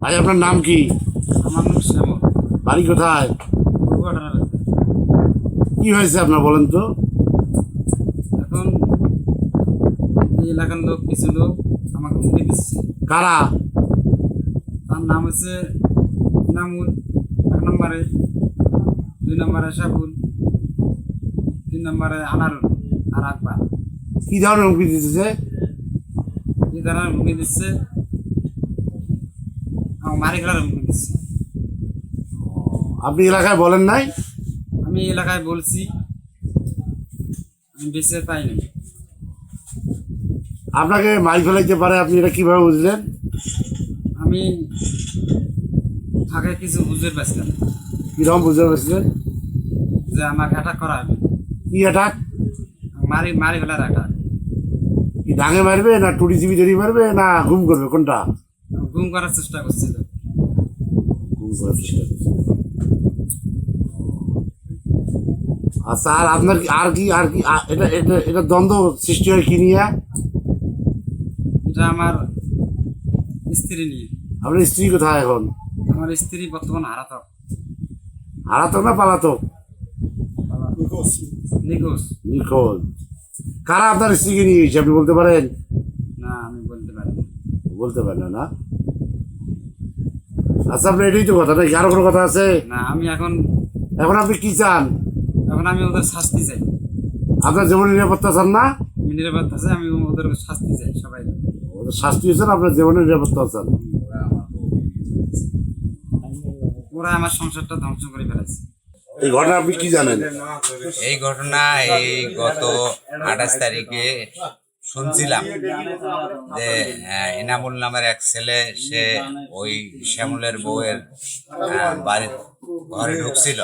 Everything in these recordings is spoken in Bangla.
ভাই আপনার নাম কি? আমার নাম শ্যামল। বাড়ি কোথায়? দুর্ঘটনা কি হয়েছে আপনার বলেন তো? এখন এই এলাকার লোক কিছু লোক আমাকে হুমকি দিচ্ছে। কারা? তার নাম হচ্ছে ইনামুল, 1 নম্বরে, 2 নম্বরে সাবুল, 3 নম্বরে আনারুল আর আকবর। কি ধরনের হুমকি দিতেছে? এই তারা হুমকি দিচ্ছে, আমার মারি ফেলার হুমকি দিচ্ছে। আপনি এলাকায় বলেন নাই? আমি এই এলাকায় বলছি, আমি বেঁচে পাইনি। আপনাকে মারি ফেলাইতে পারে, আপনি এটা কিভাবে বুঝলেন? আমি আগে কিছু বুঝতে পারছিলাম কিরকম বুঝতে পারছিলেন? যে আমাকে অ্যাটাক করা হবে, কি অ্যাটাক? মারি মারি ফেলার অ্যাটাক। কি ডাঙে মারবে না টুটি চিবি ধরি মারবে না ঘুম করবে, কোনটা? গুম করার চেষ্টা করছিল। ঘুম করার চেষ্টা করছে। আচ্ছা, আর আপনার আর কি এটা এটা এটা দ্বন্দ্ব সৃষ্টি হয় কি নিয়ে? এটা আমার স্ত্রী নিয়ে। আপনার স্ত্রী কোথায় এখন? আমার স্ত্রী বর্তমান হারাতক, হারাতো না পালাতো? নিখোঁজ। নিখোঁজ। কারা আপনার স্ত্রীকে নিয়ে গেছে আপনি বলতে পারেন? না, আমি বলতে পারি না। বলতে পারেন না, না? আচ্ছা, আপনার এটাই তো কথা নাকি আরো কোনো কথা আছে? না, আমি এখন এখন আপনি কি চান? এখন আমি ওদের শাস্তি চাই। আপনার জীবনের নিরাপত্তা চান না? আমি নিরাপত্তা চাই, আমি ওদের শাস্তি চাই সবাই। ওদের শাস্তি চান, আপনার জীবনের নিরাপত্তা চান? ওরা আমার সংসারটা ধ্বংস করে ফেলেছে। এই ঘটনা আপনি কি জানেন? এই ঘটনা এই গত 28 তারিখে শুনছিলাম যে ইনামুল নামের এক ছেলে, সে ওই শ্যামলের বউয়ের বাড়ির ঘরে ঢুকছিল।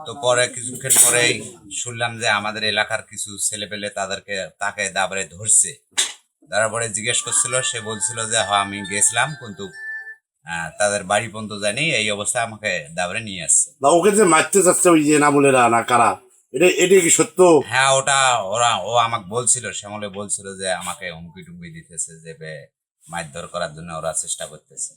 তো পরে কিছুক্ষণ পরেই শুনলাম যে আমাদের এলাকার কিছু ছেলেপেলে তাকে দাবড়ে ধরছে। তারপরে জিজ্ঞেস করছিল, সে বলছিল যে হ্যাঁ আমি গেছিলাম, কিন্তু তাদের বাড়ি পর্যন্ত জানি, এই অবস্থায় আমাকে দাবড়ে নিয়ে আসছে। না, ওকে যে মারতে চাচ্ছে ওই যে নামুলেরা না কারা, এটা কি সত্য? হ্যাঁ, ও আমাকে বলছিল, শ্যামলে বলছিল যে আমাকে হুমকি টুমকি দিতেছে, যে মারধর করার জন্য ওরা চেষ্টা করতেছে।